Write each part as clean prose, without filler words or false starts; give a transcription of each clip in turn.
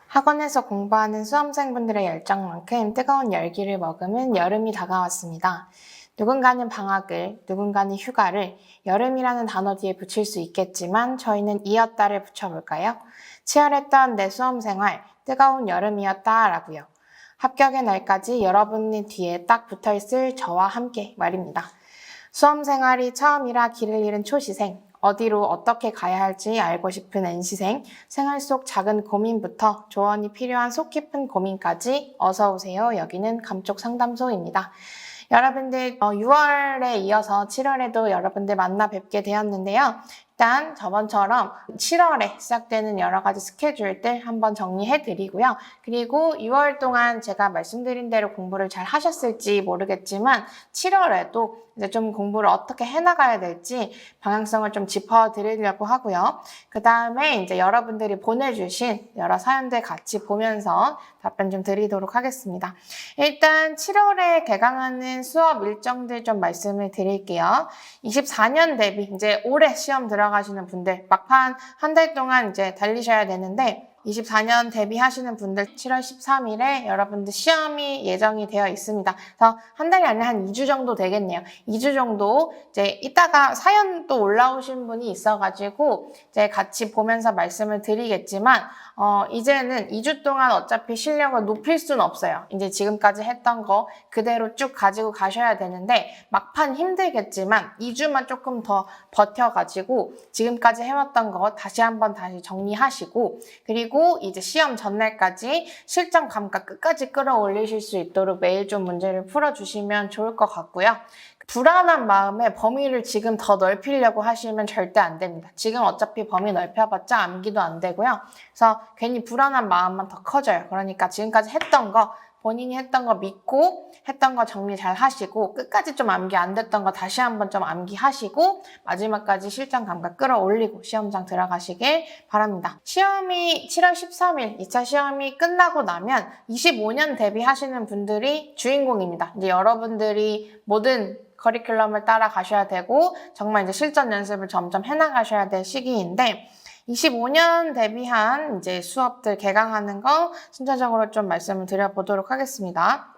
학원에서 공부하는 수험생분들의 열정만큼 뜨거운 열기를 머금은 여름이 다가왔습니다. 누군가는 방학을, 누군가는 휴가를 여름이라는 단어 뒤에 붙일 수 있겠지만 저희는 이었다를 붙여볼까요? 치열했던 내 수험생활, 뜨거운 여름이었다라고요. 합격의 날까지 여러분의 뒤에 딱 붙어있을 저와 함께 말입니다. 수험생활이 처음이라 길을 잃은 초시생, 어디로 어떻게 가야 할지 알고 싶은 N시생, 생활 속 작은 고민부터 조언이 필요한 속 깊은 고민까지 어서오세요. 여기는 감쪽 상담소입니다. 여러분들 6월에 이어서 7월에도 여러분들 만나 뵙게 되었는데요. 일단 저번처럼 7월에 시작되는 여러 가지 스케줄들 한번 정리해 드리고요. 그리고 6월 동안 제가 말씀드린 대로 공부를 잘 하셨을지 모르겠지만 7월에도 이제 좀 공부를 어떻게 해나가야 될지 방향성을 좀 짚어드리려고 하고요. 그 다음에 이제 여러분들이 보내주신 여러 사연들 같이 보면서 답변 좀 드리도록 하겠습니다. 일단 7월에 개강하는 수업 일정들 좀 말씀을 드릴게요. 24년 대비 이제 올해 시험 들어가시는 분들 막판 한 달 동안 이제 달리셔야 되는데 24년 대비하시는 분들 7월 13일에 여러분들 시험이 예정이 되어 있습니다. 그래서 한 달이 아니라 한 2주 정도 되겠네요. 2주 정도 이제 이따가 사연 또 올라오신 분이 있어가지고 이제 같이 보면서 말씀을 드리겠지만 이제는 2주 동안 어차피 실력을 높일 수는 없어요. 이제 지금까지 했던 거 그대로 쭉 가지고 가셔야 되는데 막판 힘들겠지만 2주만 조금 더 버텨가지고 지금까지 해왔던 거 다시 정리하시고 그리고 이제 시험 전날까지 실전 감각 끝까지 끌어올리실 수 있도록 매일 좀 문제를 풀어주시면 좋을 것 같고요. 불안한 마음에 범위를 지금 더 넓히려고 하시면 절대 안 됩니다. 지금 어차피 범위 넓혀봤자 암기도 안 되고요. 그래서 괜히 불안한 마음만 더 커져요. 그러니까 지금까지 했던 거 본인이 했던 거 믿고 했던 거 정리 잘 하시고 끝까지 좀 암기 안 됐던 거 다시 한번 좀 암기하시고 마지막까지 실전 감각 끌어올리고 시험장 들어가시길 바랍니다. 시험이 7월 13일 2차 시험이 끝나고 나면 25년 대비하시는 분들이 주인공입니다. 이제 여러분들이 모든 커리큘럼을 따라가셔야 되고 정말 이제 실전 연습을 점점 해나가셔야 될 시기인데 25년 대비한 이제 수업들 개강하는 거 순차적으로 좀 말씀을 드려보도록 하겠습니다.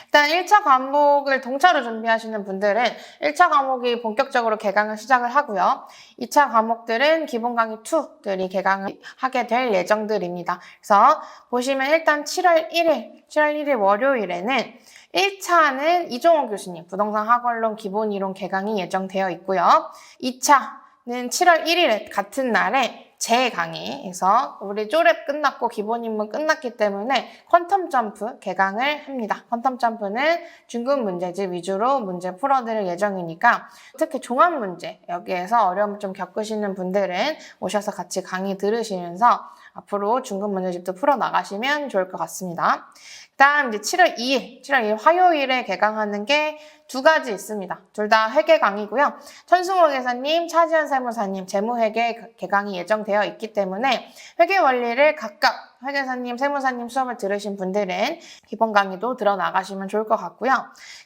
일단 1차 과목을 동차로 준비하시는 분들은 1차 과목이 본격적으로 개강을 시작을 하고요. 2차 과목들은 기본 강의 2들이 개강을 하게 될 예정들입니다. 그래서 보시면 일단 7월 1일 월요일에는 1차는 이종호 교수님 부동산 학원론 기본 이론 개강이 예정되어 있고요. 2차는 7월 1일에 같은 날에 제 강의에서 우리 쪼랩 끝났고 기본 입문 끝났기 때문에 퀀텀 점프 개강을 합니다. 퀀텀 점프는 중급 문제집 위주로 문제 풀어드릴 예정이니까 특히 종합 문제 여기에서 어려움을 좀 겪으시는 분들은 오셔서 같이 강의 들으시면서 앞으로 중급 문제집도 풀어나가시면 좋을 것 같습니다. 다음 이제 7월 2일 화요일에 개강하는 게 두 가지 있습니다. 둘 다 회계 강의고요. 천승호 회계사님, 차지현 세무사님 재무회계 개강이 예정되어 있기 때문에 회계 원리를 각각 회계사님, 세무사님 수업을 들으신 분들은 기본 강의도 들어나가시면 좋을 것 같고요.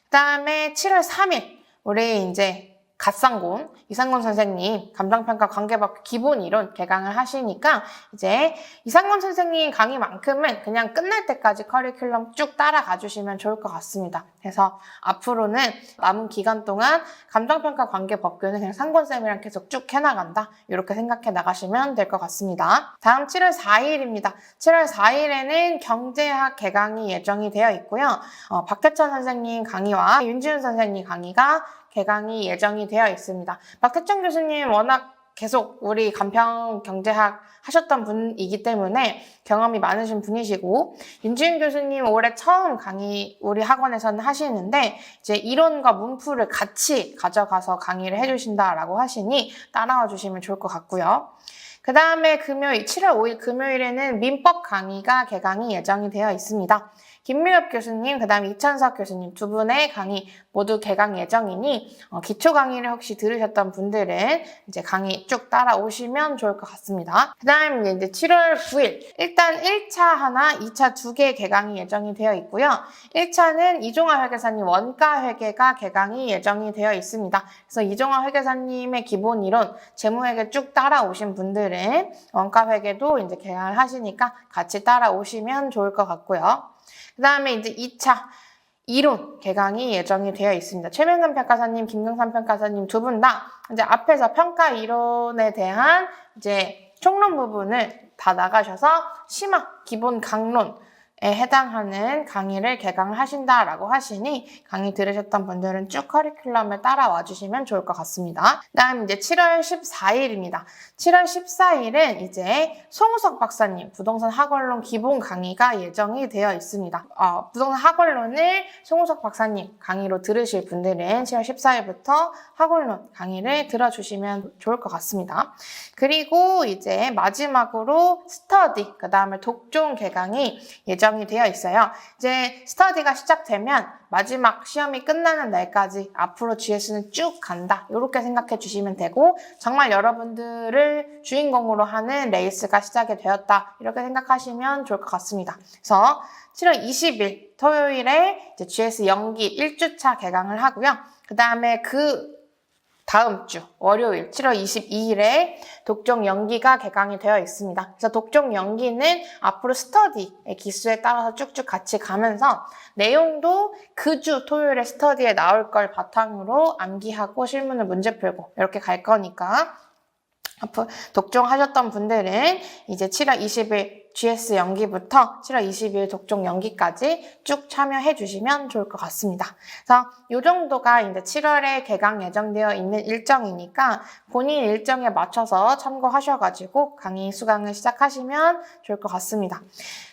그 다음에 7월 3일 우리 이제 갓상곤 이상곤 선생님 감정평가 관계법 기본 이론 개강을 하시니까 이제 이상곤 선생님 강의만큼은 그냥 끝날 때까지 커리큘럼 쭉 따라가 주시면 좋을 것 같습니다. 그래서 앞으로는 남은 기간 동안 감정평가 관계법규는 그냥 상곤쌤이랑 계속 쭉 해나간다 이렇게 생각해 나가시면 될 것 같습니다. 다음 7월 4일입니다. 7월 4일에는 경제학 개강이 예정이 되어 있고요. 박태천 선생님 강의와 윤지훈 선생님 강의가 개강이 예정이 되어 있습니다. 박태천 교수님 워낙 계속 우리 간평 경제학 하셨던 분이기 때문에 경험이 많으신 분이시고 윤지윤 교수님 올해 처음 강의 우리 학원에서는 하시는데 이제 이론과 문풀을 같이 가져가서 강의를 해주신다라고 하시니 따라와 주시면 좋을 것 같고요. 그 다음에 금요일 7월 5일 금요일에는 민법 강의가 개강이 예정이 되어 있습니다. 김미엽 교수님, 그 다음에 이천석 교수님 두 분의 강의 모두 개강 예정이니 기초 강의를 혹시 들으셨던 분들은 이제 강의 쭉 따라오시면 좋을 것 같습니다. 그 다음 이제 7월 9일 일단 1차 하나, 2차 2개 개강이 예정이 되어 있고요. 1차는 이종화 회계사님 원가 회계가 개강이 예정이 되어 있습니다. 그래서 이종화 회계사님의 기본 이론, 재무회계 쭉 따라오신 분들은 분들은 원가 회계도 이제 개강을 하시니까 같이 따라오시면 좋을 것 같고요. 그 다음에 이제 2차 이론 개강이 예정이 되어 있습니다. 최명근 평가사님, 김경삼 평가사님 두 분 다 이제 앞에서 평가 이론에 대한 이제 총론 부분을 다 나가셔서 심화 기본 강론에 해당하는 강의를 개강을 하신다라고 하시니 강의 들으셨던 분들은 쭉 커리큘럼을 따라와 주시면 좋을 것 같습니다. 그다음 이제 7월 14일입니다. 7월 14일은 이제 송우석 박사님 부동산 학원론 기본 강의가 예정이 되어 있습니다. 부동산 학원론을 송우석 박사님 강의로 들으실 분들은 7월 14일부터 학원론 강의를 들어주시면 좋을 것 같습니다. 그리고 이제 마지막으로 스터디, 그 다음에 독종 개강이 예정이 되어 있어요. 이제 스터디가 시작되면 마지막 시험이 끝나는 날까지 앞으로 GS는 쭉 간다. 이렇게 생각해 주시면 되고 정말 여러분들을 주인공으로 하는 레이스가 시작이 되었다. 이렇게 생각하시면 좋을 것 같습니다. 그래서 7월 20일 토요일에 이제 GS 연기 1주차 개강을 하고요. 그 다음에 다음 주 월요일 7월 22일에 독종 연기가 개강이 되어 있습니다. 그래서 독종 연기는 앞으로 스터디의 기수에 따라서 쭉쭉 같이 가면서 내용도 그 주 토요일에 스터디에 나올 걸 바탕으로 암기하고 실문을 문제 풀고 이렇게 갈 거니까 앞으로 독종하셨던 분들은 이제 7월 20일 GS 연기부터 7월 20일 독종 연기까지 쭉 참여해 주시면 좋을 것 같습니다. 그래서 이 정도가 이제 7월에 개강 예정되어 있는 일정이니까 본인 일정에 맞춰서 참고하셔가지고 강의 수강을 시작하시면 좋을 것 같습니다.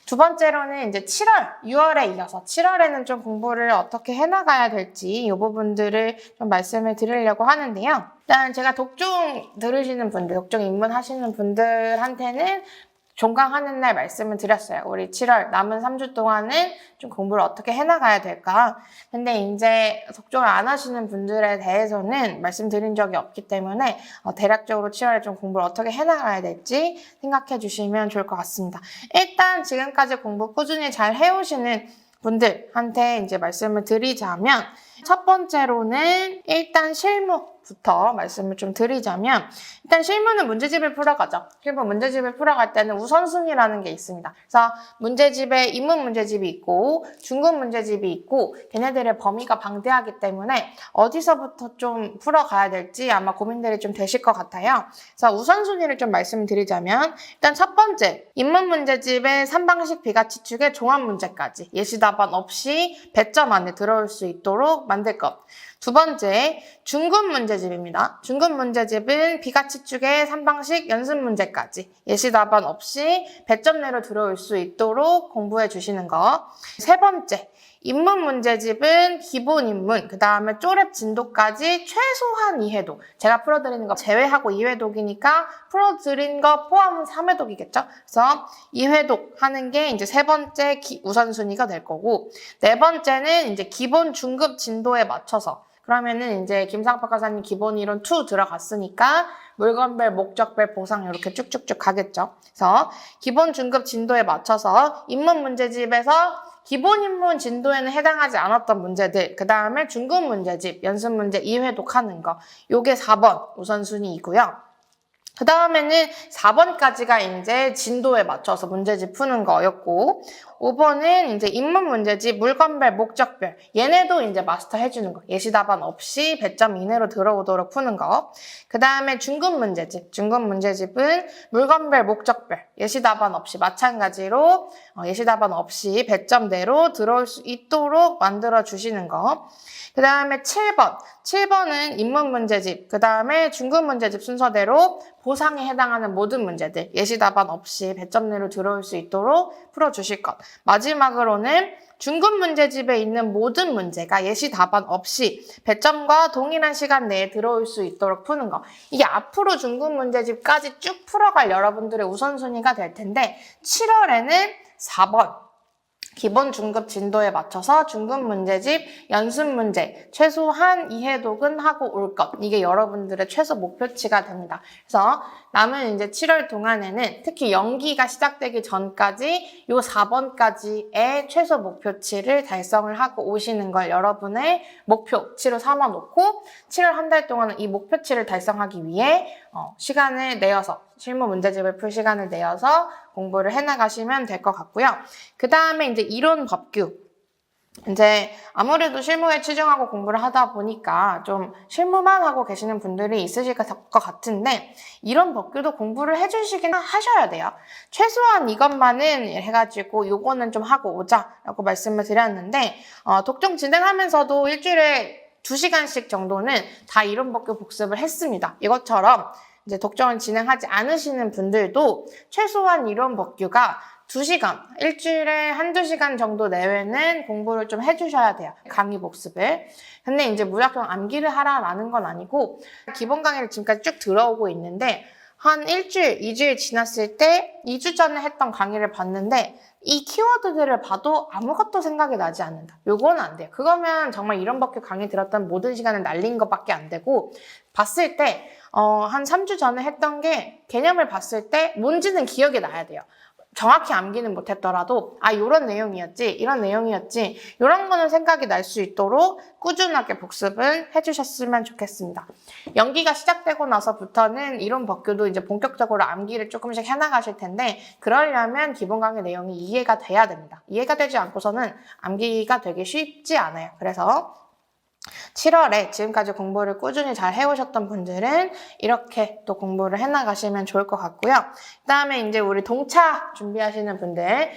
두 번째로는 이제 6월에 이어서 7월에는 좀 공부를 어떻게 해나가야 될지 이 부분들을 좀 말씀을 드리려고 하는데요. 일단 제가 독종 들으시는 분들, 독종 입문하시는 분들한테는 종강하는 날 말씀을 드렸어요. 우리 7월 남은 3주 동안은 좀 공부를 어떻게 해나가야 될까? 근데 이제 독종을 안 하시는 분들에 대해서는 말씀드린 적이 없기 때문에 대략적으로 7월에 좀 공부를 어떻게 해나가야 될지 생각해 주시면 좋을 것 같습니다. 일단 지금까지 공부 꾸준히 잘 해오시는 분들한테 이제 말씀을 드리자면 첫 번째로는 일단 실무부터 말씀을 좀 드리자면 일단 실무는 문제집을 풀어가죠. 실무 문제집을 풀어갈 때는 우선순위라는 게 있습니다. 그래서 문제집에 인문 문제집이 있고 중급 문제집이 있고 걔네들의 범위가 방대하기 때문에 어디서부터 좀 풀어가야 될지 아마 고민들이 좀 되실 것 같아요. 그래서 우선순위를 좀 말씀드리자면 일단 첫 번째 인문 문제집의 3방식 비가치 축의 종합 문제까지 예시 답안 없이 배점 안에 들어올 수 있도록 만들 것. 두 번째, 중급 문제집입니다. 중급 문제집은 비가치 축의 3방식 연습 문제까지 예시 답안 없이 배점 내로 들어올 수 있도록 공부해 주시는 거. 세 번째, 인문 문제집은 기본 인문, 그 다음에 쪼렙 진도까지 최소한 2회독. 제가 풀어드리는 거 제외하고 2회독이니까 풀어드린 거 포함은 3회독이겠죠? 그래서 2회독 하는 게 이제 세 번째 우선순위가 될 거고, 네 번째는 이제 기본 중급 진도에 맞춰서 그러면은 이제 김상박 박사님 기본 이론 2 들어갔으니까 물건별, 목적별, 보상 이렇게 쭉쭉쭉 가겠죠. 그래서 기본 중급 진도에 맞춰서 인문 문제집에서 기본 인문 진도에는 해당하지 않았던 문제들, 그 다음에 중급 문제집, 연습 문제 2회독 하는 거. 요게 4번 우선순위이고요. 그 다음에는 4번까지가 이제 진도에 맞춰서 문제집 푸는 거였고, 5번은 이제 인문 문제집, 물건별, 목적별. 얘네도 이제 마스터 해주는 거. 예시 답안 없이 배점 이내로 들어오도록 푸는 거. 그 다음에 중급 문제집. 중급 문제집은 물건별, 목적별. 예시 답안 없이 마찬가지로 예시 답안 없이 배점 내로 들어올 수 있도록 만들어 주시는 거. 그 다음에 7번. 7번은 인문 문제집, 그 다음에 중급 문제집 순서대로 보상에 해당하는 모든 문제들, 예시 답안 없이 배점 내로 들어올 수 있도록 풀어주실 것. 마지막으로는 중급 문제집에 있는 모든 문제가 예시 답안 없이 배점과 동일한 시간 내에 들어올 수 있도록 푸는 거. 이게 앞으로 중급 문제집까지 쭉 풀어갈 여러분들의 우선순위가 될 텐데 7월에는 4번. 기본 중급 진도에 맞춰서 중급 문제집, 연습 문제, 최소한 2회독은 하고 올 것. 이게 여러분들의 최소 목표치가 됩니다. 그래서 남은 이제 7월 동안에는 특히 연기가 시작되기 전까지 요 4번까지의 최소 목표치를 달성을 하고 오시는 걸 여러분의 목표치로 삼아놓고 7월 한 달 동안은 이 목표치를 달성하기 위해 시간을 내어서 실무 문제집을 풀 시간을 내어서 공부를 해나가시면 될 것 같고요. 그 다음에 이제 이론 법규. 이제 아무래도 실무에 치중하고 공부를 하다 보니까 좀 실무만 하고 계시는 분들이 있으실 것 같은데 이런 법규도 공부를 해주시긴 하셔야 돼요. 최소한 이것만은 해가지고 요거는 좀 하고 오자라고 말씀을 드렸는데 독점 진행하면서도 일주일에 2시간씩 정도는 다 이론 법규 복습을 했습니다. 이것처럼 이제 독점을 진행하지 않으시는 분들도 최소한 이론 법규가 2시간, 일주일에 1~2시간 정도 내외는 공부를 좀 해주셔야 돼요. 강의 복습을. 근데 이제 무작정 암기를 하라라는 건 아니고 기본 강의를 지금까지 쭉 들어오고 있는데 한 일주일, 2주일 지났을 때 2주 전에 했던 강의를 봤는데 이 키워드들을 봐도 아무것도 생각이 나지 않는다. 요거는 안 돼요. 그거면 정말 이런 법규 강의 들었던 모든 시간을 날린 것밖에 안 되고 봤을 때 한 3주 전에 했던 게 개념을 봤을 때 뭔지는 기억이 나야 돼요. 정확히 암기는 못했더라도 요런 내용이었지, 이런 내용이었지 이런 거는 생각이 날 수 있도록 꾸준하게 복습을 해주셨으면 좋겠습니다. 연기가 시작되고 나서부터는 이론 법규도 이제 본격적으로 암기를 조금씩 해나가실 텐데 그러려면 기본 강의 내용이 이해가 돼야 됩니다. 이해가 되지 않고서는 암기가 되기 쉽지 않아요. 그래서 7월에 지금까지 공부를 꾸준히 잘 해오셨던 분들은 이렇게 또 공부를 해나가시면 좋을 것 같고요. 그 다음에 이제 우리 동차 준비하시는 분들은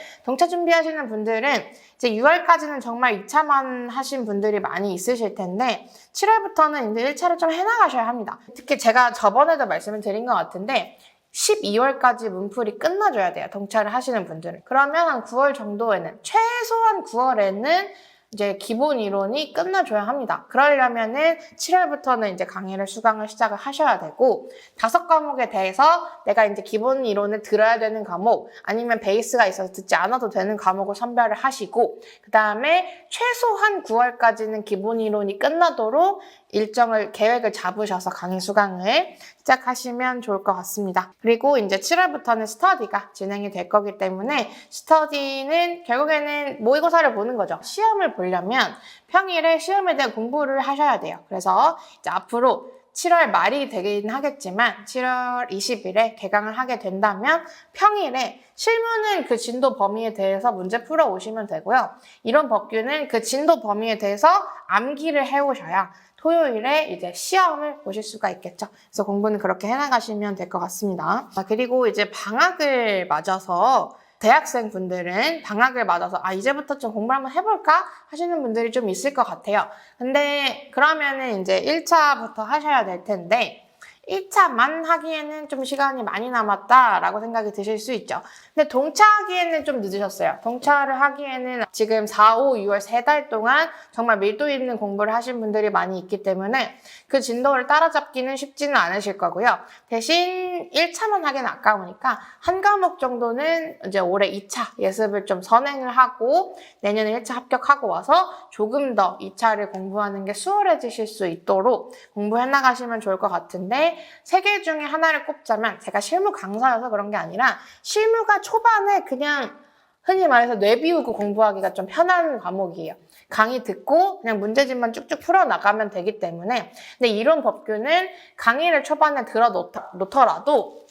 이제 6월까지는 정말 2차만 하신 분들이 많이 있으실 텐데 7월부터는 이제 1차를 좀 해나가셔야 합니다. 특히 제가 저번에도 말씀을 드린 것 같은데 12월까지 문풀이 끝나줘야 돼요. 동차를 하시는 분들은. 그러면 한 9월 정도에는, 최소한 9월에는 이제 기본 이론이 끝나줘야 합니다. 그러려면은 7월부터는 이제 강의를 수강을 시작을 하셔야 되고 5과목에 대해서 내가 이제 기본 이론을 들어야 되는 과목 아니면 베이스가 있어서 듣지 않아도 되는 과목을 선별을 하시고 그 다음에 최소한 9월까지는 기본 이론이 끝나도록 계획을 잡으셔서 강의 수강을 시작하시면 좋을 것 같습니다. 그리고 이제 7월부터는 스터디가 진행이 될 거기 때문에 스터디는 결국에는 모의고사를 보는 거죠. 시험을 보려면 평일에 시험에 대한 공부를 하셔야 돼요. 그래서 이제 앞으로 7월 말이 되긴 하겠지만 7월 20일에 개강을 하게 된다면 평일에 실무는 그 진도 범위에 대해서 문제 풀어 오시면 되고요. 이론 법규는 그 진도 범위에 대해서 암기를 해오셔야 토요일에 이제 시험을 보실 수가 있겠죠. 그래서 공부는 그렇게 해나가시면 될 것 같습니다. 그리고 이제 방학을 맞아서 대학생분들은 방학을 맞아서 이제부터 좀 공부 한번 해볼까 하시는 분들이 좀 있을 것 같아요. 근데 그러면은 이제 1차부터 하셔야 될 텐데 1차만 하기에는 좀 시간이 많이 남았다라고 생각이 드실 수 있죠. 근데 동차하기에는 좀 늦으셨어요. 동차를 하기에는 지금 4, 5, 6월 3달 동안 정말 밀도 있는 공부를 하신 분들이 많이 있기 때문에 그 진도를 따라잡기는 쉽지는 않으실 거고요. 대신 1차만 하기는 아까우니까 한 과목 정도는 이제 올해 2차 예습을 좀 선행을 하고 내년에 1차 합격하고 와서 조금 더 2차를 공부하는 게 수월해지실 수 있도록 공부해 나가시면 좋을 것 같은데 3개 중에 하나를 꼽자면 제가 실무 강사여서 그런 게 아니라 실무가 초반에 그냥 흔히 말해서 뇌 비우고 공부하기가 좀 편한 과목이에요. 강의 듣고 그냥 문제집만 쭉쭉 풀어나가면 되기 때문에 근데 이론 법규는 강의를 초반에 들어놓더라도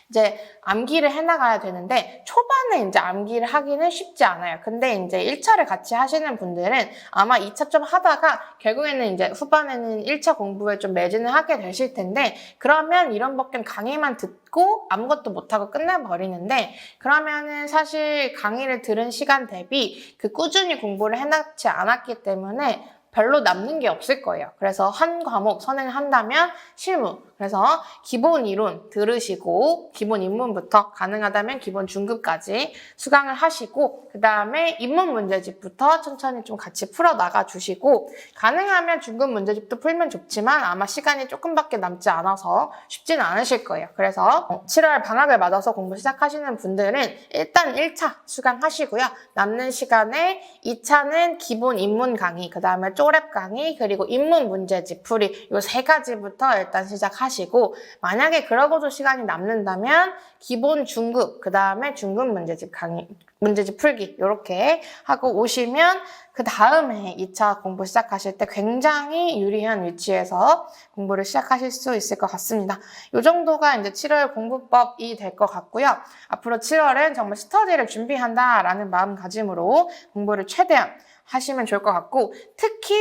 이제 암기를 해나가야 되는데 초반에 이제 암기를 하기는 쉽지 않아요. 근데 이제 1차를 같이 하시는 분들은 아마 2차 좀 하다가 결국에는 이제 후반에는 1차 공부에 좀 매진을 하게 되실 텐데 그러면 이런 법규는 강의만 듣고 아무것도 못하고 끝내버리는데 그러면은 사실 강의를 들은 시간 대비 그 꾸준히 공부를 해놨지 않았기 때문에 별로 남는 게 없을 거예요. 그래서 한 과목 선행한다면 실무. 그래서 기본 이론 들으시고 기본 입문부터 가능하다면 기본 중급까지 수강을 하시고 그 다음에 입문 문제집부터 천천히 좀 같이 풀어나가 주시고 가능하면 중급 문제집도 풀면 좋지만 아마 시간이 조금밖에 남지 않아서 쉽지는 않으실 거예요. 그래서 7월 방학을 맞아서 공부 시작하시는 분들은 일단 1차 수강하시고요. 남는 시간에 2차는 기본 입문 강의, 그 다음에 쪼랩 강의, 그리고 입문 문제집 풀이 이 3가지부터 일단 시작하시고 시작하시고 만약에 그러고도 시간이 남는다면 기본 중급, 그 다음에 중급 문제집 강의, 문제집 풀기 이렇게 하고 오시면 그 다음에 2차 공부 시작하실 때 굉장히 유리한 위치에서 공부를 시작하실 수 있을 것 같습니다. 이 정도가 이제 7월 공부법이 될 것 같고요. 앞으로 7월은 정말 스터디를 준비한다라는 마음가짐으로 공부를 최대한 하시면 좋을 것 같고, 특히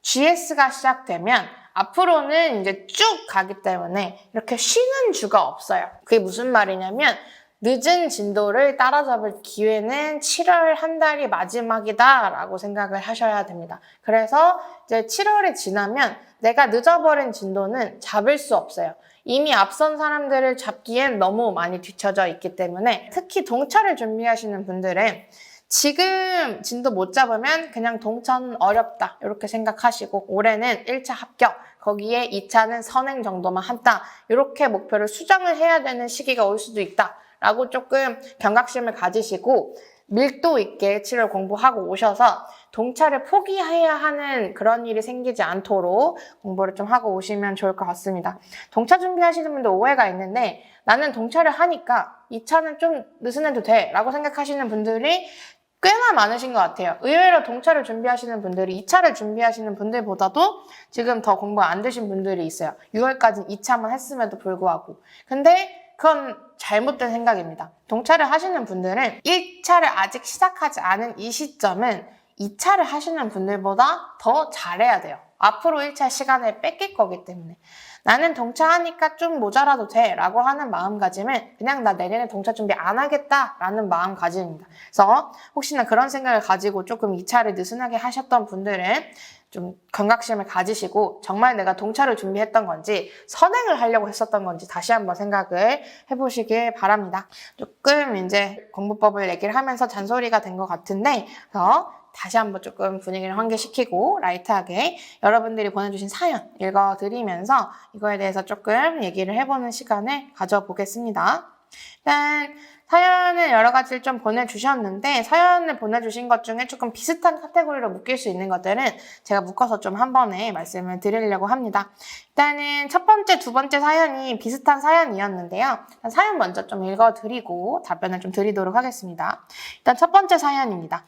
GS가 시작되면 앞으로는 이제 쭉 가기 때문에 이렇게 쉬는 주가 없어요. 그게 무슨 말이냐면 늦은 진도를 따라잡을 기회는 7월 한 달이 마지막이다라고 생각을 하셔야 됩니다. 그래서 이제 7월이 지나면 내가 늦어버린 진도는 잡을 수 없어요. 이미 앞선 사람들을 잡기엔 너무 많이 뒤쳐져 있기 때문에 특히 동차를 준비하시는 분들은 지금 진도 못 잡으면 그냥 동차는 어렵다 이렇게 생각하시고 올해는 1차 합격, 거기에 2차는 선행 정도만 한다 이렇게 목표를 수정을 해야 되는 시기가 올 수도 있다 라고 조금 경각심을 가지시고 밀도 있게 7월 공부하고 오셔서 동차를 포기해야 하는 그런 일이 생기지 않도록 공부를 좀 하고 오시면 좋을 것 같습니다. 동차 준비하시는 분들 오해가 있는데 나는 동차를 하니까 2차는 좀 느슨해도 돼 라고 생각하시는 분들이 꽤나 많으신 것 같아요. 의외로 동차를 준비하시는 분들이 2차를 준비하시는 분들보다도 지금 더 공부 안 되신 분들이 있어요. 6월까지 2차만 했음에도 불구하고. 근데 그건 잘못된 생각입니다. 동차를 하시는 분들은 1차를 아직 시작하지 않은 이 시점은 2차를 하시는 분들보다 더 잘해야 돼요. 앞으로 1차 시간을 뺏길 거기 때문에. 나는 동차하니까 좀 모자라도 돼 라고 하는 마음가짐은 그냥 나 내년에 동차 준비 안 하겠다 라는 마음가짐입니다. 그래서 혹시나 그런 생각을 가지고 조금 2차를 느슨하게 하셨던 분들은 좀 경각심을 가지시고 정말 내가 동차를 준비했던 건지 선행을 하려고 했었던 건지 다시 한번 생각을 해보시길 바랍니다. 조금 이제 공부법을 얘기를 하면서 잔소리가 된 것 같은데 그래서 다시 한번 조금 분위기를 환기시키고 라이트하게 여러분들이 보내주신 사연 읽어드리면서 이거에 대해서 조금 얘기를 해보는 시간을 가져보겠습니다. 일단 사연을 여러 가지를 좀 보내주셨는데 사연을 보내주신 것 중에 조금 비슷한 카테고리로 묶일 수 있는 것들은 제가 묶어서 좀 한 번에 말씀을 드리려고 합니다. 일단은 첫 번째, 두 번째 사연이 비슷한 사연이었는데요. 사연 먼저 좀 읽어드리고 답변을 좀 드리도록 하겠습니다. 일단 첫 번째 사연입니다.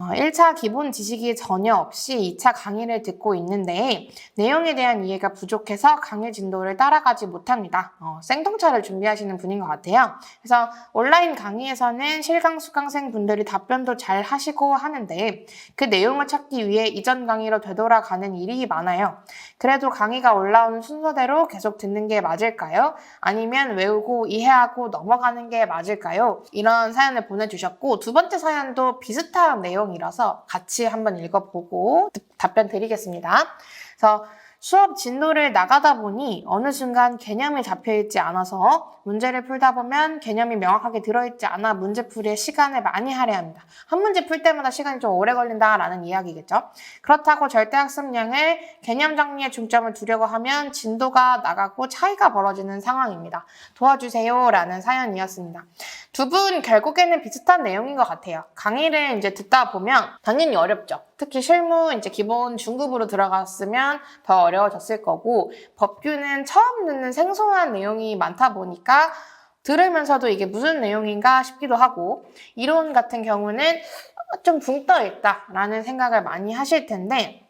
1차 기본 지식이 전혀 없이 2차 강의를 듣고 있는데 내용에 대한 이해가 부족해서 강의 진도를 따라가지 못합니다. 생동차를 준비하시는 분인 것 같아요. 그래서 온라인 강의에서는 실강 수강생 분들이 답변도 잘 하시고 하는데 그 내용을 찾기 위해 이전 강의로 되돌아가는 일이 많아요. 그래도 강의가 올라오는 순서대로 계속 듣는 게 맞을까요? 아니면 외우고 이해하고 넘어가는 게 맞을까요? 이런 사연을 보내주셨고 두 번째 사연도 비슷한 내용이라서 같이 한번 읽어보고 답변 드리겠습니다. 그래서 수업 진도를 나가다 보니 어느 순간 개념이 잡혀있지 않아서 문제를 풀다 보면 개념이 명확하게 들어있지 않아 문제풀이에 시간을 많이 할애합니다. 한 문제 풀 때마다 시간이 좀 오래 걸린다라는 이야기겠죠. 그렇다고 절대 학습량을 개념 정리에 중점을 두려고 하면 진도가 나가고 차이가 벌어지는 상황입니다. 도와주세요 라는 사연이었습니다. 두 분 결국에는 비슷한 내용인 것 같아요. 강의를 이제 듣다 보면 당연히 어렵죠. 특히 실무 이제 기본 중급으로 들어갔으면 더 어려워졌을 거고 법규는 처음 듣는 생소한 내용이 많다 보니까 들으면서도 이게 무슨 내용인가 싶기도 하고 이론 같은 경우는 좀 붕 떠 있다라는 생각을 많이 하실 텐데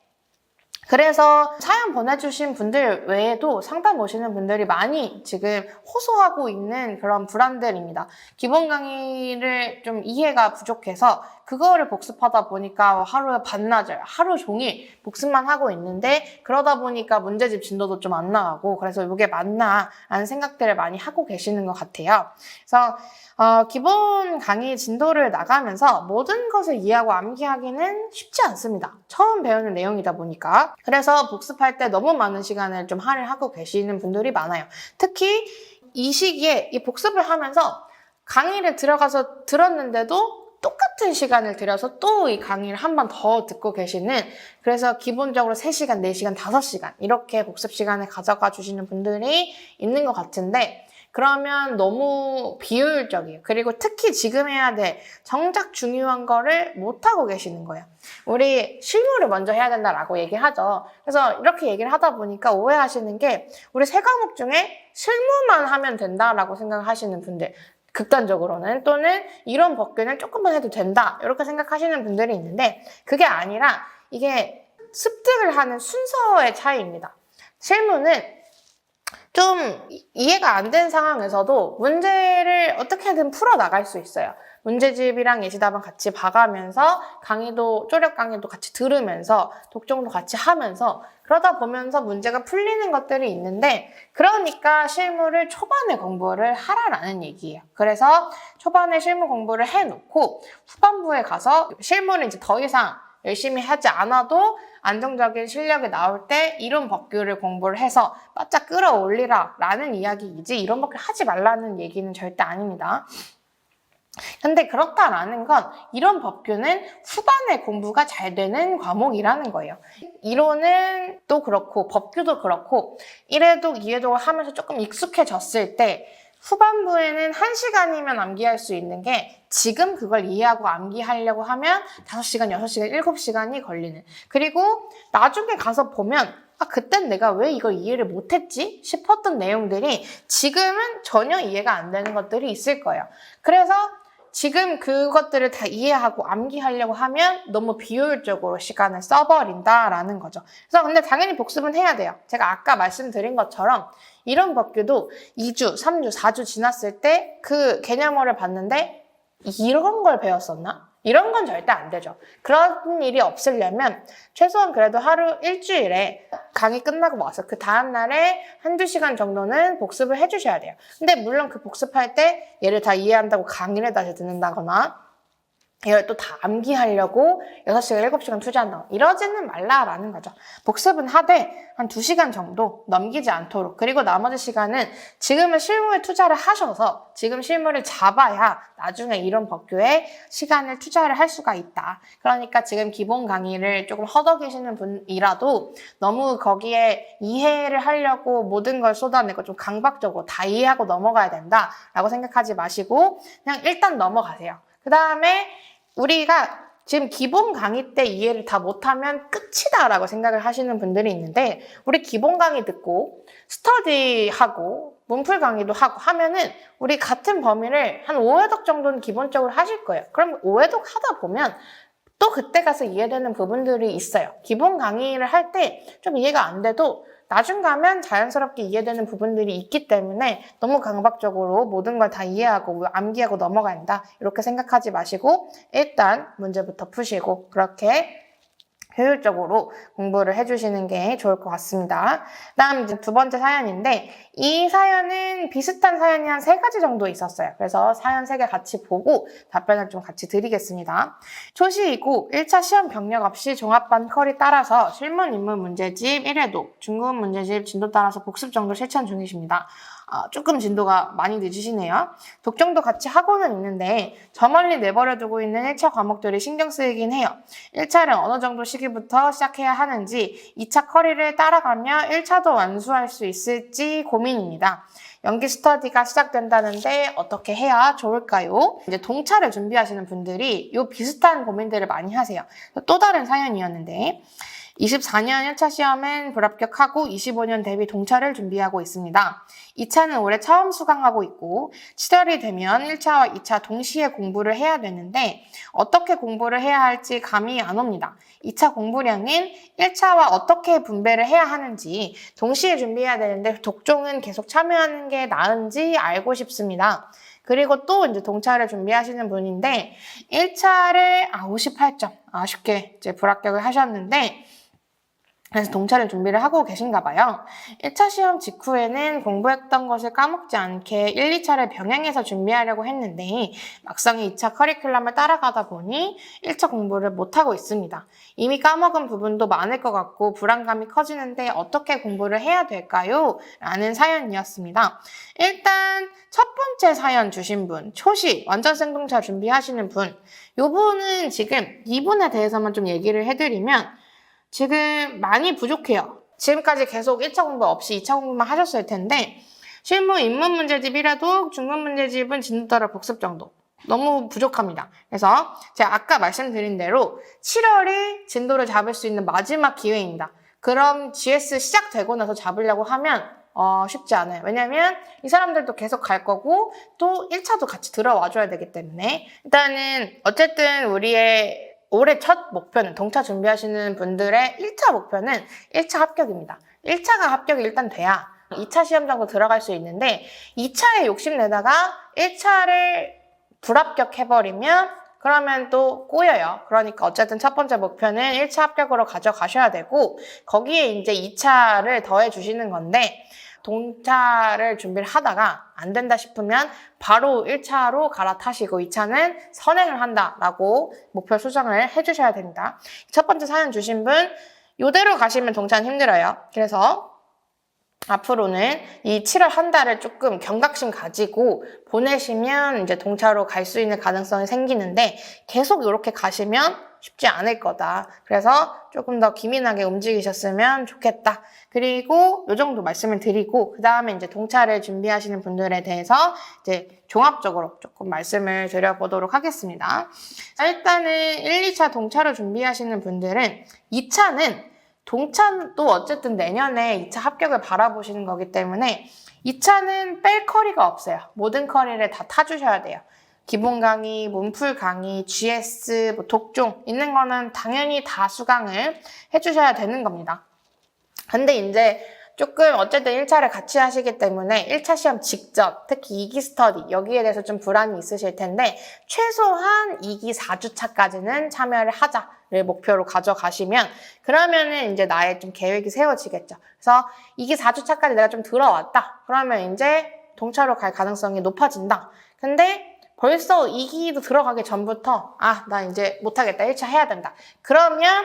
그래서 사연 보내주신 분들 외에도 상담 오시는 분들이 많이 지금 호소하고 있는 그런 불안들입니다. 기본 강의를 좀 이해가 부족해서 그거를 복습하다 보니까 하루에 반나절, 하루 종일 복습만 하고 있는데 그러다 보니까 문제집 진도도 좀 안 나가고 그래서 이게 맞나 라는 생각들을 많이 하고 계시는 것 같아요. 그래서 기본 강의 진도를 나가면서 모든 것을 이해하고 암기하기는 쉽지 않습니다. 처음 배우는 내용이다 보니까. 그래서 복습할 때 너무 많은 시간을 좀 할애하고 계시는 분들이 많아요. 특히 이 시기에 이 복습을 하면서 강의를 들어가서 들었는데도 똑같은 시간을 들여서 또 이 강의를 한 번 더 듣고 계시는 그래서 기본적으로 3시간, 4시간, 5시간 이렇게 복습 시간을 가져가 주시는 분들이 있는 것 같은데 그러면 너무 비효율적이에요. 그리고 특히 지금 해야 될 정작 중요한 거를 못하고 계시는 거예요. 우리 실무를 먼저 해야 된다라고 얘기하죠. 그래서 이렇게 얘기를 하다 보니까 오해하시는 게 우리 세 과목 중에 실무만 하면 된다라고 생각하시는 분들, 극단적으로는, 또는 이런 법규는 조금만 해도 된다 이렇게 생각하시는 분들이 있는데, 그게 아니라 이게 습득을 하는 순서의 차이입니다. 실무는 좀 이해가 안 된 상황에서도 문제를 어떻게든 풀어나갈 수 있어요. 문제집이랑 예시답안 같이 봐가면서 강의도, 쪼력 강의도 같이 들으면서 독정도 같이 하면서 그러다 보면서 문제가 풀리는 것들이 있는데, 그러니까 실무를 초반에 공부를 하라라는 얘기예요. 그래서 초반에 실무 공부를 해놓고 후반부에 가서 실무를 이제 더 이상 열심히 하지 않아도 안정적인 실력이 나올 때 이론 법규를 공부를 해서 바짝 끌어올리라 라는 이야기이지, 이론 법규 하지 말라는 얘기는 절대 아닙니다. 근데 그렇다라는 건 이론 법규는 후반에 공부가 잘 되는 과목이라는 거예요. 이론은 또 그렇고 법규도 그렇고 1회독, 2회독을 하면서 조금 익숙해졌을 때 후반부에는 1시간이면 암기할 수 있는 게 지금 그걸 이해하고 암기하려고 하면 5시간, 6시간, 7시간이 걸리는. 그리고 나중에 가서 보면 그땐 내가 왜 이걸 이해를 못했지? 싶었던 내용들이 지금은 전혀 이해가 안 되는 것들이 있을 거예요. 그래서 지금 그것들을 다 이해하고 암기하려고 하면 너무 비효율적으로 시간을 써버린다라는 거죠. 그래서 근데 당연히 복습은 해야 돼요. 제가 아까 말씀드린 것처럼 이런 법규도 2주, 3주, 4주 지났을 때 그 개념어를 봤는데 이런 걸 배웠었나? 이런 건 절대 안 되죠. 그런 일이 없으려면 최소한 그래도 하루 일주일에 강의 끝나고 와서 그 다음날에 한두 시간 정도는 복습을 해주셔야 돼요. 근데 물론 그 복습할 때 얘를 다 이해한다고 강의를 다시 듣는다거나 이걸 또 다 암기하려고 6시간, 7시간 투자한다, 이러지는 말라라는 거죠. 복습은 하되 한 2시간 정도 넘기지 않도록, 그리고 나머지 시간은 지금은 실무에 투자를 하셔서 지금 실무를 잡아야 나중에 이런 법규에 시간을 투자를 할 수가 있다. 그러니까 지금 기본 강의를 조금 허덕이시는 분이라도 너무 거기에 이해를 하려고 모든 걸 쏟아내고 좀 강박적으로 다 이해하고 넘어가야 된다라고 생각하지 마시고 그냥 일단 넘어가세요. 그 다음에 우리가 지금 기본 강의 때 이해를 다 못하면 끝이다 라고 생각을 하시는 분들이 있는데, 우리 기본 강의 듣고 스터디하고 문풀 강의도 하고 하면은 우리 같은 범위를 한 5회독 정도는 기본적으로 하실 거예요. 그럼 5회독 하다 보면 또 그때 가서 이해되는 부분들이 있어요. 기본 강의를 할 때 좀 이해가 안 돼도 나중 가면 자연스럽게 이해되는 부분들이 있기 때문에 너무 강박적으로 모든 걸 다 이해하고 암기하고 넘어가야 한다 이렇게 생각하지 마시고 일단 문제부터 푸시고 그렇게 효율적으로 공부를 해주시는 게 좋을 것 같습니다. 다음 이제 두 번째 사연인데, 이 사연은 비슷한 사연이 한 3가지 정도 있었어요. 그래서 사연 3개 같이 보고 답변을 좀 같이 드리겠습니다. 초시이고 1차 시험 경력 없이 종합반 컬이 따라서 실문 인문 문제집 1회독, 중급 문제집 진도 따라서 복습 정도 실천 중이십니다. 조금 진도가 많이 늦으시네요. 독정도 같이 하고는 있는데 저 멀리 내버려 두고 있는 1차 과목들이 신경 쓰이긴 해요. 1차는 어느 정도 시기부터 시작해야 하는지, 2차 커리를 따라가며 1차도 완수할 수 있을지 고민입니다. 연기 스터디가 시작된다는데 어떻게 해야 좋을까요? 이제 동차를 준비하시는 분들이 이 비슷한 고민들을 많이 하세요. 또 다른 사연이었는데, 24년 1차 시험은 불합격하고 25년 대비 동차를 준비하고 있습니다. 2차는 올해 처음 수강하고 있고 7월이 되면 1차와 2차 동시에 공부를 해야 되는데 어떻게 공부를 해야 할지 감이 안 옵니다. 2차 공부량은 1차와 어떻게 분배를 해야 하는지, 동시에 준비해야 되는데 독종은 계속 참여하는 게 나은지 알고 싶습니다. 그리고 또 이제 동차를 준비하시는 분인데 1차를 58점 아쉽게 이제 불합격을 하셨는데, 그래서 동차를 준비를 하고 계신가 봐요. 1차 시험 직후에는 공부했던 것을 까먹지 않게 1, 2차를 병행해서 준비하려고 했는데 막상 2차 커리큘럼을 따라가다 보니 1차 공부를 못하고 있습니다. 이미 까먹은 부분도 많을 것 같고 불안감이 커지는데 어떻게 공부를 해야 될까요? 라는 사연이었습니다. 일단 첫 번째 사연 주신 분, 초시 완전 생동차 준비하시는 분, 이 분은 지금 이 분에 대해서만 좀 얘기를 해드리면 지금 많이 부족해요. 지금까지 계속 1차 공부 없이 2차 공부만 하셨을 텐데 실무 입문 문제집이라도 중급 문제집은 진도따라 복습 정도. 너무 부족합니다. 그래서 제가 아까 말씀드린 대로 7월이 진도를 잡을 수 있는 마지막 기회입니다. 그럼 GS 시작되고 나서 잡으려고 하면 쉽지 않아요. 왜냐면 이 사람들도 계속 갈 거고 또 1차도 같이 들어와줘야 되기 때문에 일단은 어쨌든 우리의 올해 첫 목표는 동차 준비하시는 분들의 1차 목표는 1차 합격입니다. 1차가 합격이 일단 돼야 2차 시험장도 들어갈 수 있는데 2차에 욕심내다가 1차를 불합격해버리면 그러면 또 꼬여요. 그러니까 어쨌든 첫 번째 목표는 1차 합격으로 가져가셔야 되고 거기에 이제 2차를 더해 주시는 건데 동차를 준비를 하다가 안 된다 싶으면 바로 1차로 갈아타시고 2차는 선행을 한다라고 목표 수정을 해주셔야 됩니다. 첫 번째 사연 주신 분 이대로 가시면 동차는 힘들어요. 그래서 앞으로는 이 7월 한 달을 조금 경각심 가지고 보내시면 이제 동차로 갈 수 있는 가능성이 생기는데 계속 이렇게 가시면 쉽지 않을 거다. 그래서 조금 더 기민하게 움직이셨으면 좋겠다. 그리고 이 정도 말씀을 드리고 그 다음에 이제 동차를 준비하시는 분들에 대해서 이제 종합적으로 조금 말씀을 드려보도록 하겠습니다. 일단은 1, 2차 동차를 준비하시는 분들은 2차는 동차도 어쨌든 내년에 2차 합격을 바라보시는 거기 때문에 2차는 뺄 커리가 없어요. 모든 커리를 다 타주셔야 돼요. 기본 강의, 문풀 강의, GS, 독종 있는 거는 당연히 다 수강을 해주셔야 되는 겁니다. 근데 이제 조금 어쨌든 1차를 같이 하시기 때문에 1차 시험 직전, 특히 2기 스터디 여기에 대해서 좀 불안이 있으실 텐데 최소한 2기 4주차까지는 참여를 하자를 목표로 가져가시면 그러면은 이제 나의 좀 계획이 세워지겠죠. 그래서 2기 4주차까지 내가 좀 들어왔다. 그러면 이제 동차로 갈 가능성이 높아진다. 근데 벌써 2기도 들어가기 전부터 나 이제 못하겠다. 1차 해야 된다. 그러면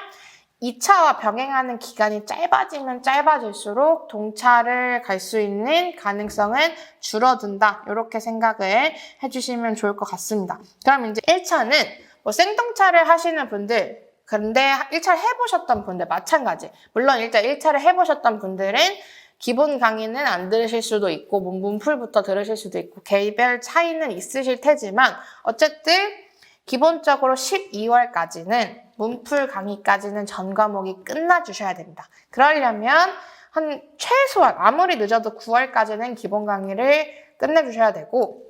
2차와 병행하는 기간이 짧아지면 짧아질수록 동차를 갈 수 있는 가능성은 줄어든다. 이렇게 생각을 해주시면 좋을 것 같습니다. 그럼 이제 1차는 뭐 생동차를 하시는 분들, 근데 1차를 해보셨던 분들 마찬가지. 물론 일단 1차를 해보셨던 분들은 기본 강의는 안 들으실 수도 있고 문풀부터 들으실 수도 있고 개별 차이는 있으실 테지만 어쨌든 기본적으로 12월까지는 문풀 강의까지는 전 과목이 끝나주셔야 됩니다. 그러려면 한 최소한 아무리 늦어도 9월까지는 기본 강의를 끝내주셔야 되고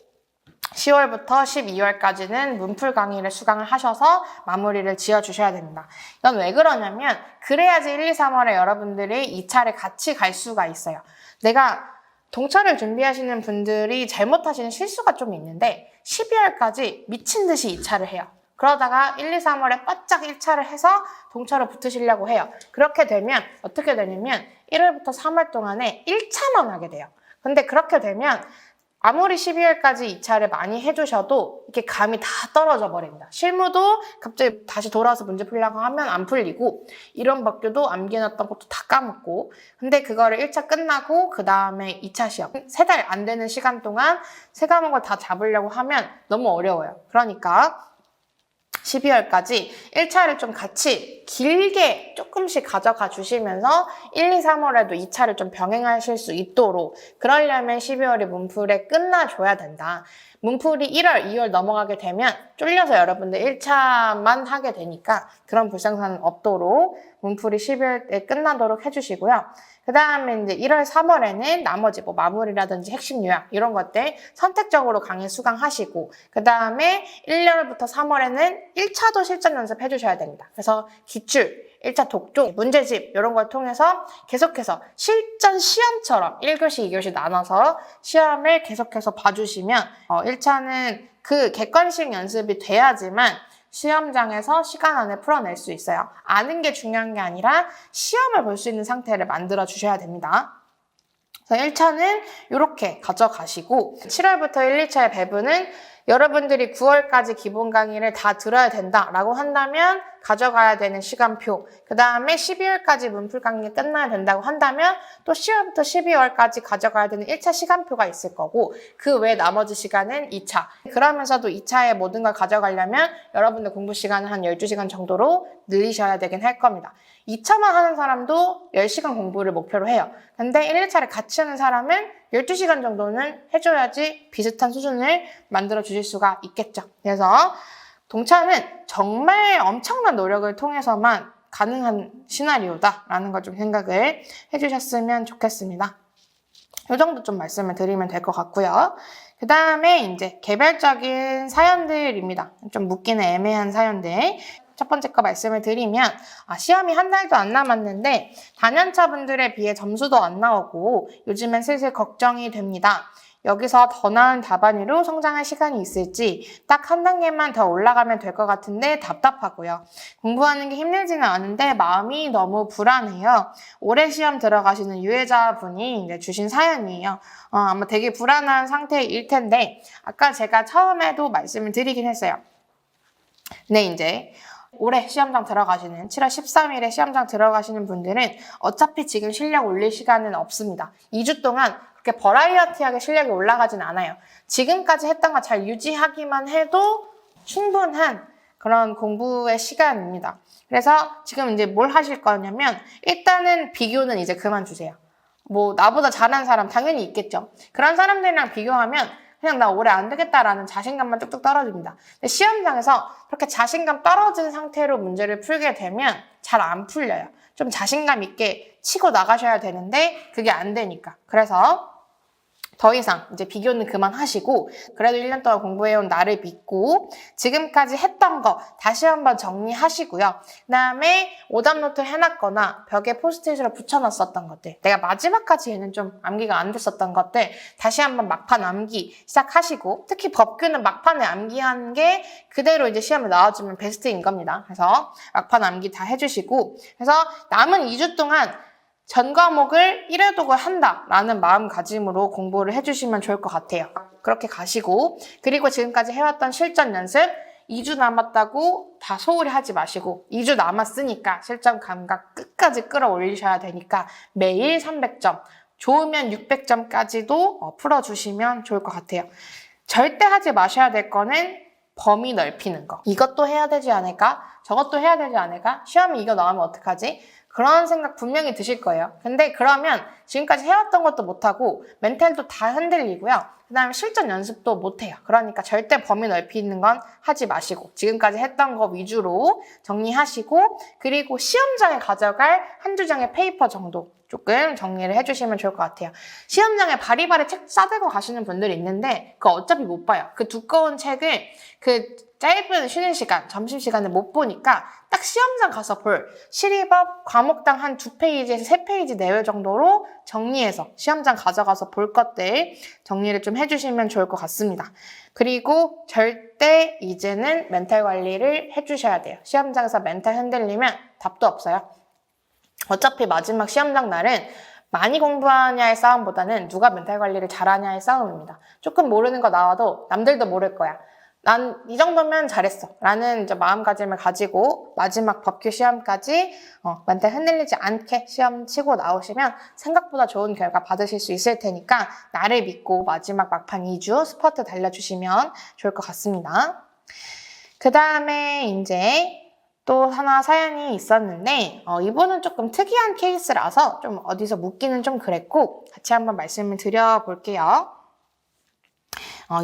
10월부터 12월까지는 문풀 강의를 수강을 하셔서 마무리를 지어주셔야 됩니다. 이건 왜 그러냐면 그래야지 1, 2, 3월에 여러분들이 2차를 같이 갈 수가 있어요. 내가 동차를 준비하시는 분들이 잘못하시는 실수가 좀 있는데 12월까지 미친 듯이 2차를 해요. 그러다가 1, 2, 3월에 바짝 1차를 해서 동차로 붙으시려고 해요. 그렇게 되면 어떻게 되냐면 1월부터 3월 동안에 1차만 하게 돼요. 근데 그렇게 되면 아무리 12월까지 2차를 많이 해주셔도 이렇게 감이 다 떨어져 버립니다. 실무도 갑자기 다시 돌아와서 문제 풀려고 하면 안 풀리고 이론 법규도 암기해놨던 것도 다 까먹고 근데 그거를 1차 끝나고 그 다음에 2차 시험 3달 안 되는 시간 동안 3과목을 다 잡으려고 하면 너무 어려워요. 그러니까 12월까지 1차를 좀 같이 길게 조금씩 가져가 주시면서 1, 2, 3월에도 2차를 좀 병행하실 수 있도록 그러려면 12월이 문풀에 끝나줘야 된다. 문풀이 1월, 2월 넘어가게 되면 쫄려서 여러분들 1차만 하게 되니까 그런 불상사는 없도록 문풀이 12월에 끝나도록 해주시고요. 그 다음에 이제 1월, 3월에는 나머지 뭐 마무리라든지 핵심 요약 이런 것들 선택적으로 강의 수강하시고 그 다음에 1월부터 3월에는 1차도 실전 연습 해주셔야 됩니다. 그래서 기출, 1차 독종, 문제집 이런 걸 통해서 계속해서 실전 시험처럼 1교시, 2교시 나눠서 시험을 계속해서 봐주시면 1차는 그 객관식 연습이 돼야지만 시험장에서 시간 안에 풀어낼 수 있어요. 아는 게 중요한 게 아니라 시험을 볼 수 있는 상태를 만들어 주셔야 됩니다. 그래서 1차는 이렇게 가져가시고 7월부터 1, 2차의 배분은 여러분들이 9월까지 기본 강의를 다 들어야 된다라고 한다면 가져가야 되는 시간표, 그 다음에 12월까지 문풀 강의 끝나야 된다고 한다면 또 10월부터 12월까지 가져가야 되는 1차 시간표가 있을 거고 그 외 나머지 시간은 2차. 그러면서도 2차에 모든 걸 가져가려면 여러분들 공부 시간을 한 12시간 정도로 늘리셔야 되긴 할 겁니다. 2차만 하는 사람도 10시간 공부를 목표로 해요. 근데 1, 2차를 같이 하는 사람은 12시간 정도는 해줘야지 비슷한 수준을 만들어 주실 수가 있겠죠. 그래서 동차는 정말 엄청난 노력을 통해서만 가능한 시나리오다라는 걸 좀 생각을 해주셨으면 좋겠습니다. 이 정도 좀 말씀을 드리면 될 것 같고요. 그 다음에 이제 개별적인 사연들입니다. 좀 묻기는 애매한 사연들. 첫 번째 거 말씀을 드리면 시험이 한 달도 안 남았는데 단연차 분들에 비해 점수도 안 나오고 요즘엔 슬슬 걱정이 됩니다. 여기서 더 나은 답안으로 성장할 시간이 있을지 딱 한 단계만 더 올라가면 될 것 같은데 답답하고요. 공부하는 게 힘들지는 않은데 마음이 너무 불안해요. 올해 시험 들어가시는 유해자분이 이제 주신 사연이에요. 아마 되게 불안한 상태일 텐데 아까 제가 처음에도 말씀을 드리긴 했어요. 네, 이제 올해 시험장 들어가시는 7월 13일에 시험장 들어가시는 분들은 어차피 지금 실력 올릴 시간은 없습니다. 2주 동안 그렇게 버라이어티하게 실력이 올라가진 않아요. 지금까지 했던 거 잘 유지하기만 해도 충분한 그런 공부의 시간입니다. 그래서 지금 이제 뭘 하실 거냐면 일단은 비교는 이제 그만 주세요. 뭐 나보다 잘하는 사람 당연히 있겠죠. 그런 사람들이랑 비교하면 그냥 나 올해 안 되겠다라는 자신감만 뚝뚝 떨어집니다. 근데 시험장에서 그렇게 자신감 떨어진 상태로 문제를 풀게 되면 잘 안 풀려요. 좀 자신감 있게 치고 나가셔야 되는데 그게 안 되니까. 그래서 더 이상 이제 비교는 그만하시고 그래도 1년 동안 공부해온 나를 믿고 지금까지 했던 거 다시 한번 정리하시고요. 그 다음에 오답노트 해놨거나 벽에 포스트잇으로 붙여놨었던 것들 내가 마지막까지 얘는 좀 암기가 안 됐었던 것들 다시 한번 막판 암기 시작하시고 특히 법규는 막판에 암기한 게 그대로 이제 시험에 나와주면 베스트인 겁니다. 그래서 막판 암기 다 해주시고 그래서 남은 2주 동안 전 과목을 1회독을 한다라는 마음가짐으로 공부를 해주시면 좋을 것 같아요. 그렇게 가시고 그리고 지금까지 해왔던 실전 연습 2주 남았다고 다 소홀히 하지 마시고 2주 남았으니까 실전 감각 끝까지 끌어올리셔야 되니까 매일 300점, 좋으면 600점까지도 풀어주시면 좋을 것 같아요. 절대 하지 마셔야 될 거는 범위 넓히는 거. 이것도 해야 되지 않을까? 저것도 해야 되지 않을까? 시험에 이거 나오면 어떡하지? 그런 생각 분명히 드실 거예요. 근데 그러면 지금까지 해왔던 것도 못하고 멘탈도 다 흔들리고요. 그 다음에 실전 연습도 못해요. 그러니까 절대 범위 넓히는 건 하지 마시고 지금까지 했던 거 위주로 정리하시고 그리고 시험장에 가져갈 한두 장의 페이퍼 정도 조금 정리를 해주시면 좋을 것 같아요. 시험장에 바리바리 책 싸들고 가시는 분들이 있는데 그거 어차피 못 봐요. 그 두꺼운 책을 그 짧은 쉬는 시간, 점심시간에 못 보니까 딱 시험장 가서 볼 시리법 과목당 한 2페이지에서 3페이지 내외 정도로 정리해서 시험장 가져가서 볼 것들 정리를 좀 해주시면 좋을 것 같습니다. 그리고 절대 이제는 멘탈 관리를 해주셔야 돼요. 시험장에서 멘탈 흔들리면 답도 없어요. 어차피 마지막 시험장 날은 많이 공부하냐의 싸움보다는 누가 멘탈 관리를 잘하냐의 싸움입니다. 조금 모르는 거 나와도 남들도 모를 거야. 난 이 정도면 잘했어 라는 이제 마음가짐을 가지고 마지막 법규 시험까지 멘탈 흔들리지 않게 시험 치고 나오시면 생각보다 좋은 결과 받으실 수 있을 테니까 나를 믿고 마지막 막판 2주 스퍼트 달려주시면 좋을 것 같습니다. 그 다음에 이제 또 하나 사연이 있었는데 이분은 조금 특이한 케이스라서 좀 어디서 묻기는 좀 그랬고 같이 한번 말씀을 드려볼게요.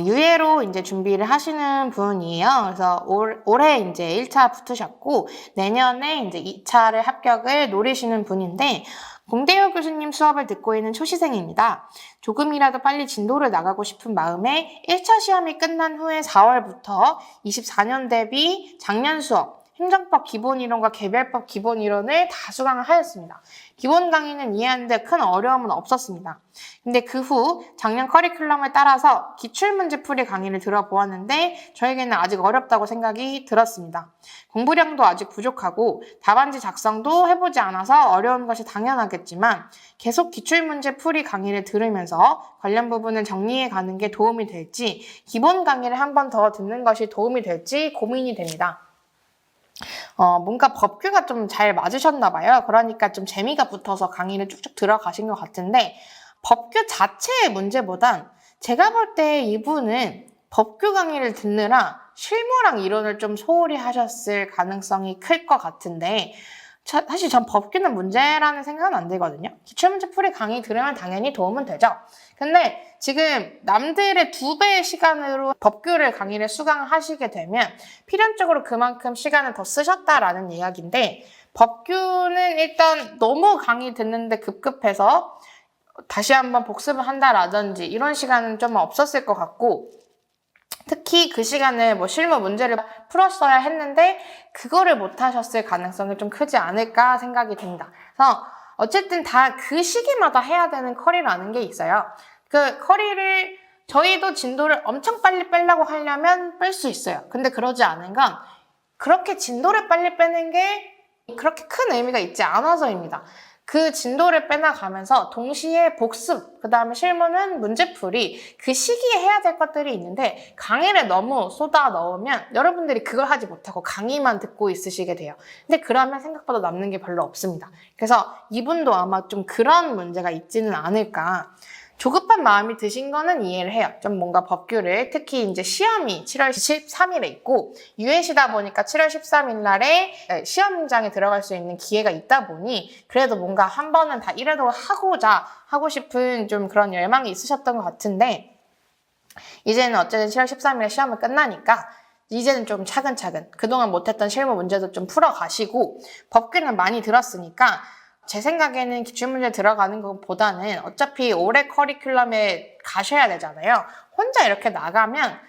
유예로 이제 준비를 하시는 분이에요. 그래서 올해 이제 1차 붙으셨고 내년에 이제 2차를 합격을 노리시는 분인데 공대효 교수님 수업을 듣고 있는 초시생입니다. 조금이라도 빨리 진도를 나가고 싶은 마음에 1차 시험이 끝난 후에 4월부터 24년 대비 작년 수업 행정법 기본이론과 개별법 기본이론을 다 수강을 하였습니다. 기본 강의는 이해하는데 큰 어려움은 없었습니다. 근데 그 후 작년 커리큘럼을 따라서 기출문제풀이 강의를 들어보았는데 저에게는 아직 어렵다고 생각이 들었습니다. 공부량도 아직 부족하고 답안지 작성도 해보지 않아서 어려운 것이 당연하겠지만 계속 기출문제풀이 강의를 들으면서 관련 부분을 정리해 가는 게 도움이 될지 기본 강의를 한 번 더 듣는 것이 도움이 될지 고민이 됩니다. 뭔가 법규가 좀 잘 맞으셨나 봐요. 그러니까 좀 재미가 붙어서 강의를 쭉쭉 들어가신 것 같은데 법규 자체의 문제보단 제가 볼 때 이분은 법규 강의를 듣느라 실무랑 이론을 좀 소홀히 하셨을 가능성이 클 것 같은데 사실 전 법규는 문제라는 생각은 안 들거든요. 기출문제 풀이 강의 들으면 당연히 도움은 되죠. 근데 지금 남들의 2배의 시간으로 법규를 강의를 수강하시게 되면 필연적으로 그만큼 시간을 더 쓰셨다라는 이야기인데 법규는 일단 너무 강의 듣는데 급급해서 다시 한번 복습을 한다라든지 이런 시간은 좀 없었을 것 같고 특히 그 시간에 뭐 실무 문제를 풀었어야 했는데 그거를 못 하셨을 가능성이 좀 크지 않을까 생각이 듭니다. 그래서 어쨌든 다 그 시기마다 해야 되는 커리라는 게 있어요. 그 커리를 저희도 진도를 엄청 빨리 빼려고 하려면 뺄 수 있어요. 근데 그러지 않은 건 그렇게 진도를 빨리 빼는 게 그렇게 큰 의미가 있지 않아서입니다. 그 진도를 빼나가면서 동시에 복습, 그 다음에 실무는 문제풀이 그 시기에 해야 될 것들이 있는데 강의를 너무 쏟아 넣으면 여러분들이 그걸 하지 못하고 강의만 듣고 있으시게 돼요. 근데 그러면 생각보다 남는 게 별로 없습니다. 그래서 이분도 아마 좀 그런 문제가 있지는 않을까. 조급한 마음이 드신 거는 이해를 해요. 좀 뭔가 법규를 특히 이제 시험이 7월 13일에 있고 유예시다 보니까 7월 13일 날에 시험장에 들어갈 수 있는 기회가 있다 보니 그래도 뭔가 한 번은 다 이래도 하고 싶은 좀 그런 열망이 있으셨던 것 같은데 이제는 어쨌든 7월 13일에 시험을 끝나니까 이제는 좀 차근차근 그동안 못했던 실무 문제도 좀 풀어가시고 법규는 많이 들었으니까 제 생각에는 기출문제 들어가는 것보다는 어차피 올해 커리큘럼에 가셔야 되잖아요. 혼자 이렇게 나가면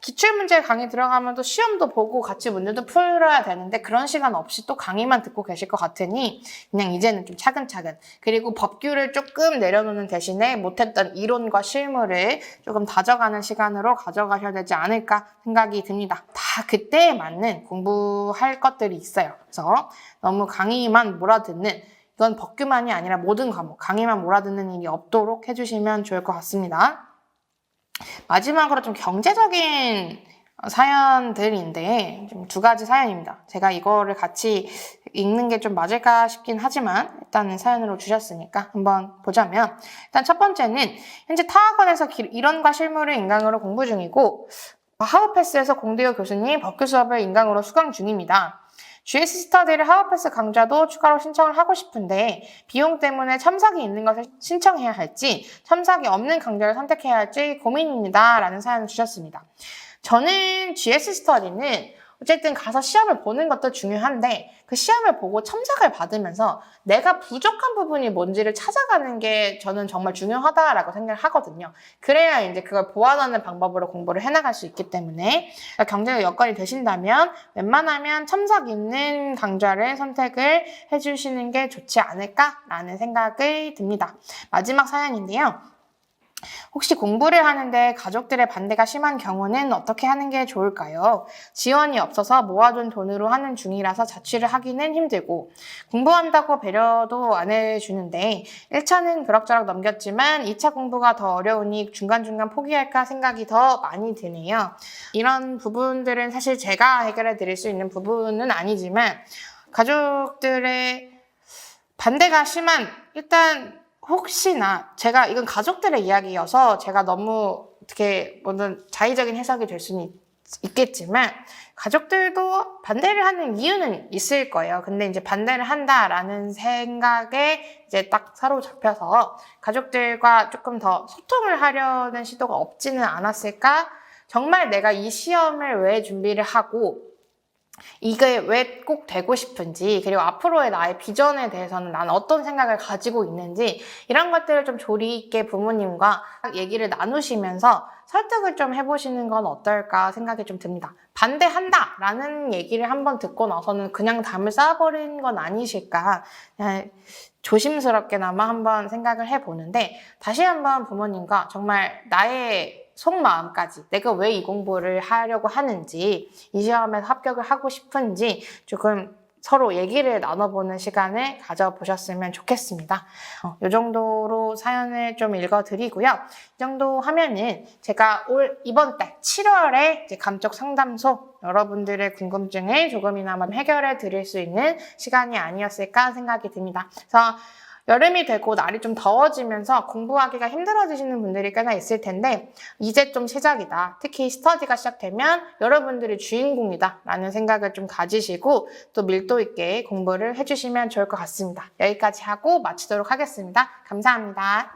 기출문제 강의 들어가면 또 시험도 보고 같이 문제도 풀어야 되는데 그런 시간 없이 또 강의만 듣고 계실 것 같으니 그냥 이제는 좀 차근차근 그리고 법규를 조금 내려놓는 대신에 못했던 이론과 실무를 조금 다져가는 시간으로 가져가셔야 되지 않을까 생각이 듭니다. 다 그때에 맞는 공부할 것들이 있어요. 그래서 너무 강의만 몰아듣는 이건 법규만이 아니라 모든 과목 강의만 몰아듣는 일이 없도록 해주시면 좋을 것 같습니다. 마지막으로 좀 경제적인 사연들인데 좀 2가지 사연입니다. 제가 이거를 같이 읽는 게 좀 맞을까 싶긴 하지만 일단은 사연으로 주셨으니까 한번 보자면 일단 첫 번째는 현재 타학원에서 이론과 실무를 인강으로 공부 중이고 하우패스에서 공대호 교수님 법규 수업을 인강으로 수강 중입니다. GS 스터디를 하우패스 강좌도 추가로 신청을 하고 싶은데 비용 때문에 첨삭이 있는 것을 신청해야 할지 첨삭이 없는 강좌를 선택해야 할지 고민입니다. 라는 사연을 주셨습니다. 저는 GS 스터디는 어쨌든 가서 시험을 보는 것도 중요한데 그 시험을 보고 첨삭을 받으면서 내가 부족한 부분이 뭔지를 찾아가는 게 저는 정말 중요하다라고 생각을 하거든요. 그래야 이제 그걸 보완하는 방법으로 공부를 해나갈 수 있기 때문에 경제적 여건이 되신다면 웬만하면 첨삭 있는 강좌를 선택을 해주시는 게 좋지 않을까라는 생각이 듭니다. 마지막 사연인데요. 혹시 공부를 하는데 가족들의 반대가 심한 경우는 어떻게 하는 게 좋을까요? 지원이 없어서 모아둔 돈으로 하는 중이라서 자취를 하기는 힘들고 공부한다고 배려도 안 해주는데 1차는 그럭저럭 넘겼지만 2차 공부가 더 어려우니 중간중간 포기할까 생각이 더 많이 드네요. 이런 부분들은 사실 제가 해결해 드릴 수 있는 부분은 아니지만 가족들의 반대가 심한 일단 혹시나 제가 이건 가족들의 이야기여서 제가 너무 어떻게 뭐든 자의적인 해석이 될 수는 있겠지만 가족들도 반대를 하는 이유는 있을 거예요. 근데 이제 반대를 한다라는 생각에 이제 딱 사로잡혀서 가족들과 조금 더 소통을 하려는 시도가 없지는 않았을까? 정말 내가 이 시험을 왜 준비를 하고 이게 왜 꼭 되고 싶은지 그리고 앞으로의 나의 비전에 대해서는 나는 어떤 생각을 가지고 있는지 이런 것들을 좀 조리 있게 부모님과 얘기를 나누시면서 설득을 좀 해보시는 건 어떨까 생각이 좀 듭니다. 반대한다 라는 얘기를 한번 듣고 나서는 그냥 담을 쌓아버리는 건 아니실까 그냥 조심스럽게나마 한번 생각을 해보는데 다시 한번 부모님과 정말 나의 속마음까지 내가 왜 이 공부를 하려고 하는지 이 시험에서 합격을 하고 싶은지 조금 서로 얘기를 나눠보는 시간을 가져보셨으면 좋겠습니다. 이 정도로 사연을 좀 읽어드리고요. 이 정도 하면은 제가 이번 달 7월에 이제 감쪽 상담소 여러분들의 궁금증을 조금이나마 해결해 드릴 수 있는 시간이 아니었을까 생각이 듭니다. 그래서 여름이 되고 날이 좀 더워지면서 공부하기가 힘들어지시는 분들이 꽤나 있을 텐데 이제 좀 시작이다. 특히 스터디가 시작되면 여러분들이 주인공이다 라는 생각을 좀 가지시고 또 밀도 있게 공부를 해주시면 좋을 것 같습니다. 여기까지 하고 마치도록 하겠습니다. 감사합니다.